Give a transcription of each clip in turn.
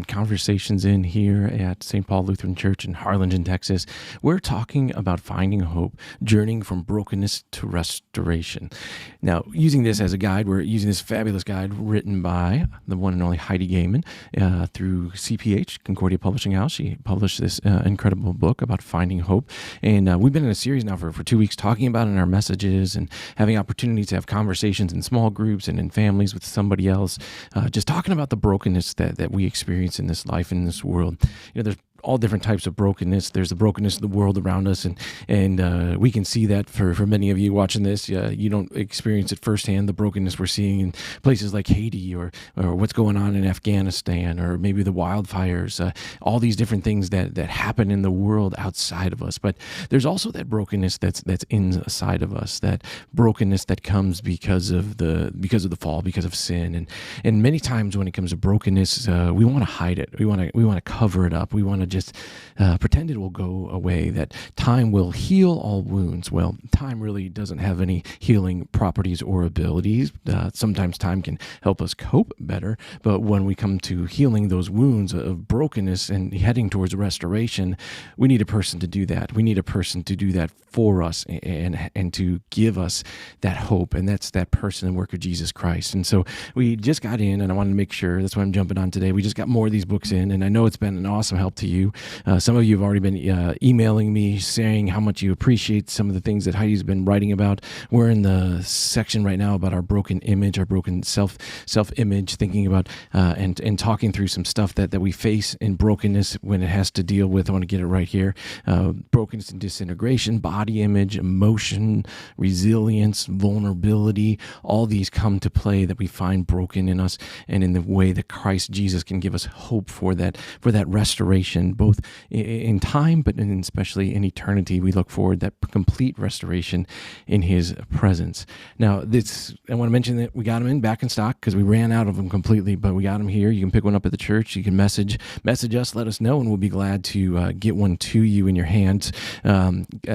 conversations in here at St. Paul Lutheran Church in Harlingen, Texas. We're talking about finding hope, journeying from brokenness to restoration. Now, using this as a guide, we're using this fabulous guide written by the one and only Heidi Gaiman through CPH, Concordia Publishing House. She published this incredible book about finding hope. And we've been in a series now for 2 weeks talking about it in our messages and having opportunities to have conversations in small groups and in families with somebody else, just talking about the brokenness that we experience in this life, in this world. There's all different types of brokenness. There's the brokenness of the world around us, and we can see that for many of you watching this. You don't experience it firsthand, the brokenness we're seeing in places like Haiti or what's going on in Afghanistan, or maybe the wildfires, all these different things that happen in the world outside of us. But there's also that brokenness that's inside of us, that brokenness that comes because of the fall, because of sin. And many times when it comes to brokenness, we want to hide it. We want to cover it up. We want to just pretend it will go away, that time will heal all wounds. Well, time really doesn't have any healing properties or abilities. Sometimes time can help us cope better, but when we come to healing those wounds of brokenness and heading towards restoration, we need a person to do that. We need a person to do that for us and to give us that hope, and that's that person and work of Jesus Christ. And so we just got in, and I wanted to make sure, that's why I'm jumping on today. We just got more of these books in, and I know it's been an awesome help to you. Some of you have already been emailing me saying how much you appreciate some of the things that Heidi's been writing about. We're in the section right now about our broken image, our broken self-image, thinking about and talking through some stuff that we face in brokenness when it has to deal with, I want to get it right here, brokenness and disintegration, body image, emotion, resilience, vulnerability. All these come to play that we find broken in us, and in the way that Christ Jesus can give us hope for that restoration, both in time, but especially in eternity. We look forward to that complete restoration in His presence. Now, I want to mention that we got them back in stock because we ran out of them completely, but we got them here. You can pick one up at the church. You can message us, let us know, and we'll be glad to get one to you in your hands.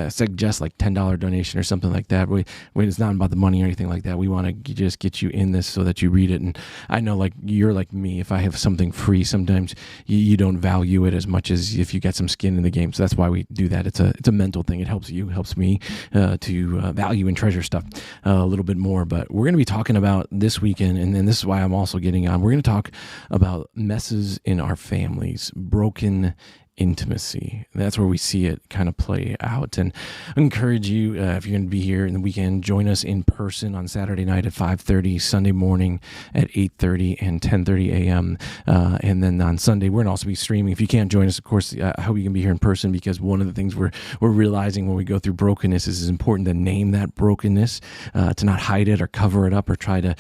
Suggest like $10 donation or something like that. It's not about the money or anything like that. We want to just get you in this so that you read it. And I know, like, you're like me. If I have something free, sometimes you don't value it as much as if you get some skin in the game. So that's why we do that. It's a mental thing. It helps you, helps me to value and treasure stuff a little bit more. But we're going to be talking about this weekend, and then this is why I'm also getting on. We're going to talk about messes in our families, broken intimacy. That's where we see it kind of play out. And I encourage you, if you're going to be here in the weekend, join us in person on Saturday night at 5:30, Sunday morning at 8:30 and 10:30 a.m. And then on Sunday, we're going to also be streaming. If you can't join us, of course, I hope you can be here in person, because one of the things we're realizing when we go through brokenness is it's important to name that brokenness, to not hide it or cover it up or try to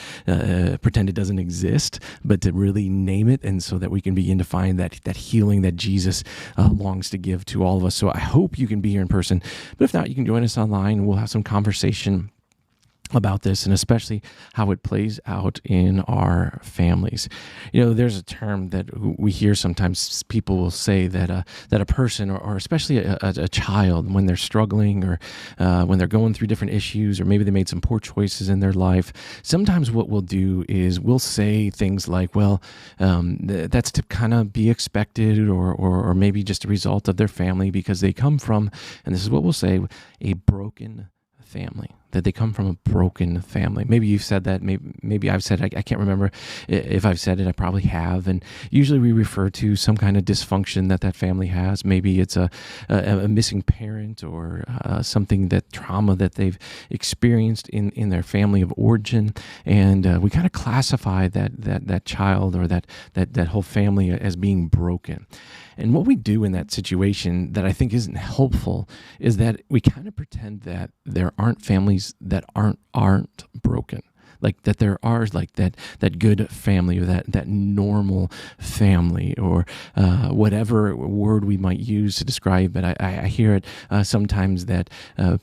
pretend it doesn't exist, but to really name it, and so that we can begin to find that healing that Jesus longs to give to all of us. So I hope you can be here in person, but if not, you can join us online, and we'll have some conversation about this, and especially how it plays out in our families. There's a term that we hear sometimes. People will say that a person, or especially a child, when they're struggling, or when they're going through different issues, or maybe they made some poor choices in their life, sometimes what we'll do is we'll say things like, well, that's to kind of be expected, or maybe just a result of their family, because they come from, and this is what we'll say, a broken family. That they come from a broken family. Maybe you've said that. Maybe I've said it. I can't remember if I've said it. I probably have. And usually we refer to some kind of dysfunction that family has. Maybe it's a missing parent, or something, that trauma that they've experienced in their family of origin. And we kind of classify that child, or that whole family, as being broken. And what we do in that situation that I think isn't helpful is that we kind of pretend that there aren't families that aren't broken. Like that there are like that good family, or that normal family, or whatever word we might use to describe it. I hear it sometimes that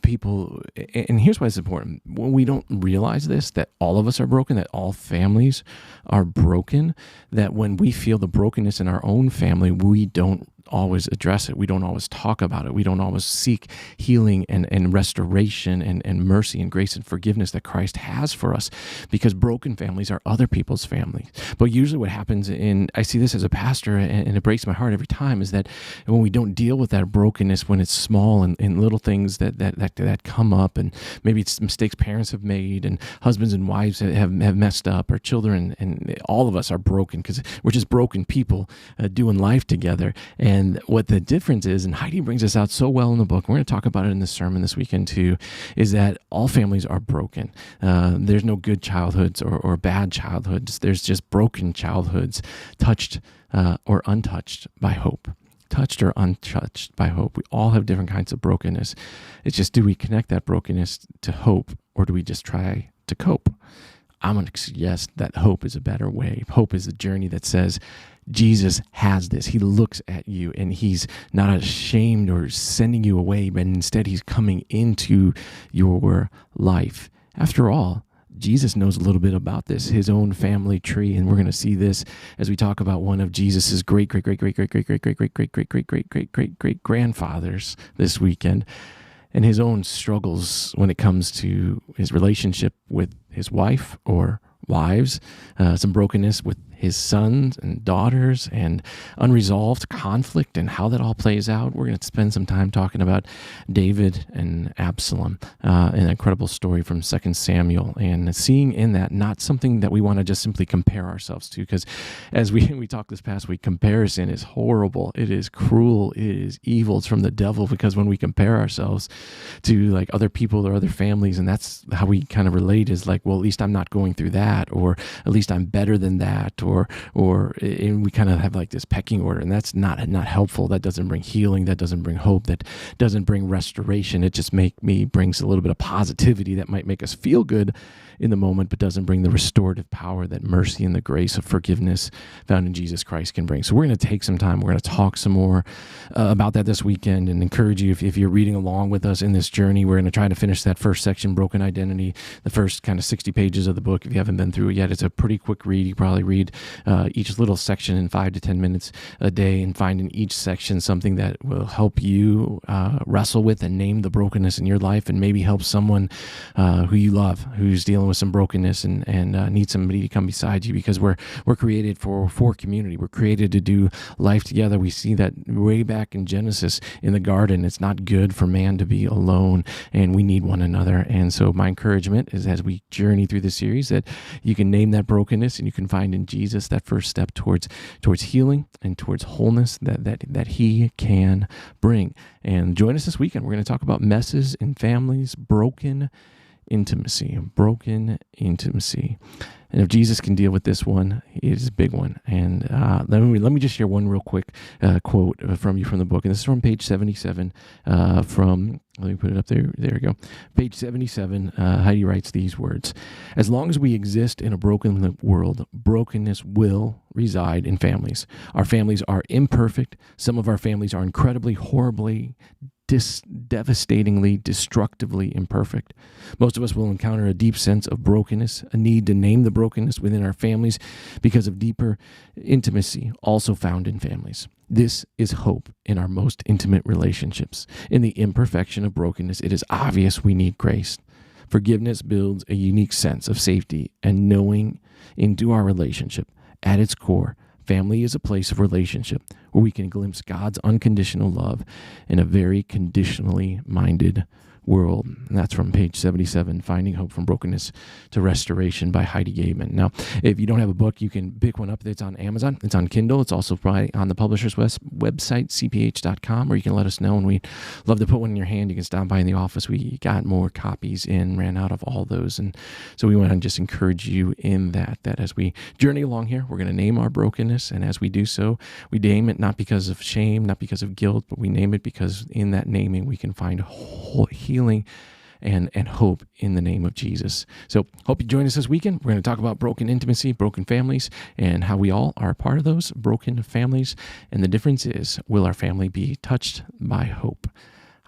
people, and here's why it's important. When we don't realize this, that all of us are broken, that all families are broken, that when we feel the brokenness in our own family, we don't always address it. We don't always talk about it. We don't always seek healing and restoration and mercy and grace and forgiveness that Christ has for us, because broken families are other people's families. But usually what happens, I see this as a pastor, and it breaks my heart every time, is that when we don't deal with that brokenness, when it's small and little things that come up, and maybe it's mistakes parents have made, and husbands and wives have messed up, or children, and all of us are broken because we're just broken people doing life together. And what the difference is, and Heidi brings this out so well in the book, we're going to talk about it in the sermon this weekend too, is that all families are broken. There's no good childhoods or bad childhoods. There's just broken childhoods, touched or untouched by hope. Touched or untouched by hope. We all have different kinds of brokenness. It's just, do we connect that brokenness to hope, or do we just try to cope? I'm going to suggest that hope is a better way. Hope is a journey that says, Jesus has this. He looks at you and he's not ashamed or sending you away, but instead he's coming into your life. After all, Jesus knows a little bit about this, his own family tree, and we're going to see this as we talk about one of Jesus's great grandfathers this weekend, and his own struggles when it comes to his relationship with his wife or wives, some brokenness with his sons and daughters, and unresolved conflict and how that all plays out. We're going to spend some time talking about David and Absalom, an incredible story from 2 Samuel, and seeing in that not something that we want to just simply compare ourselves to, because as we talked this past week, comparison is horrible. It is cruel. It is evil. It's from the devil, because when we compare ourselves to like other people or other families, and that's how we kind of relate, is like, well, at least I'm not going through that, or at least I'm better than that, and we kind of have like this pecking order, and that's not helpful. That doesn't bring healing. That doesn't bring hope. That doesn't bring restoration. It just brings a little bit of positivity that might make us feel good in the moment, but doesn't bring the restorative power that mercy and the grace of forgiveness found in Jesus Christ can bring. So we're going to take some time. We're going to talk some more about that this weekend, and encourage you, if you're reading along with us in this journey, we're going to try to finish that first section, Broken Identity, the first kind of 60 pages of the book. If you haven't been through it yet, it's a pretty quick read. You probably read each little section in 5 to 10 minutes a day, and find in each section something that will help you wrestle with and name the brokenness in your life, and maybe help someone who you love, who's dealing with some brokenness and need somebody to come beside you, because we're created for community. We're created to do life together. We see that way back in Genesis in the garden. It's not good for man to be alone, and we need one another. And so my encouragement is, as we journey through the series, that you can name that brokenness, and you can find in Jesus that first step towards healing and towards wholeness that he can bring. And join us this weekend. We're going to talk about messes in families, broken intimacy. And if Jesus can deal with this one, it is a big one. And let me just share one real quick quote from the book. And this is from page 77 let me put it up there. There we go. Page 77, Heidi writes these words: "As long as we exist in a broken world, brokenness will reside in families. Our families are imperfect. Some of our families are incredibly, horribly, devastatingly, destructively imperfect. Most of us will encounter a deep sense of brokenness, a need to name the brokenness within our families because of deeper intimacy also found in families. This is hope in our most intimate relationships. In the imperfection of brokenness, it is obvious we need grace. Forgiveness builds a unique sense of safety and knowing into our relationship. At its core, family is a place of relationship where we can glimpse God's unconditional love in a very conditionally minded world." And that's from page 77, Finding Hope from Brokenness to Restoration by Heidi Gabin. Now, if you don't have a book, you can pick one up. It's on Amazon. It's on Kindle. It's also probably on the publisher's website, cph.com, or you can let us know, and we'd love to put one in your hand. You can stop by in the office. We got more copies in, ran out of all those. And so we want to just encourage you in that as we journey along here, we're going to name our brokenness. And as we do so, we name it not because of shame, not because of guilt, but we name it because in that naming, we can find healing and hope in the name of Jesus. So hope you join us this weekend. We're going to talk about broken intimacy, broken families, and how we all are a part of those broken families. And the difference is, will our family be touched by hope?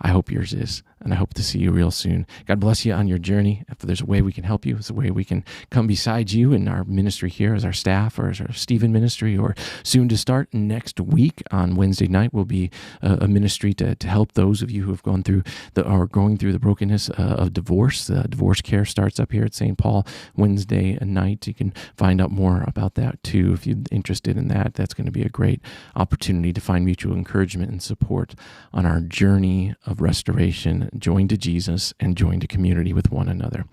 I hope yours is. and I hope to see you real soon. God bless you on your journey. If there's a way we can help you, if there's a way we can come beside you in our ministry here as our staff or as our Stephen ministry, or soon to start next week on Wednesday night will be a ministry to help those of you who have gone through are going through the brokenness of divorce. Divorce care starts up here at St. Paul Wednesday night. You can find out more about that too if you're interested in that. That's going to be a great opportunity to find mutual encouragement and support on our journey of restoration, join to Jesus and join to community with one another.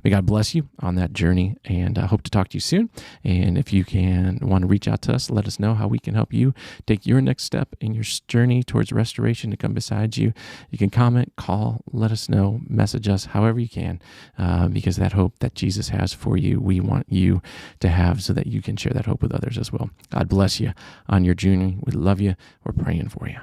May God bless you on that journey, and I hope to talk to you soon. And if you want to reach out to us, let us know how we can help you take your next step in your journey towards restoration, to come beside you. You can comment, call, let us know, message us, however you can, because that hope that Jesus has for you, we want you to have so that you can share that hope with others as well. God bless you on your journey. We love you. We're praying for you.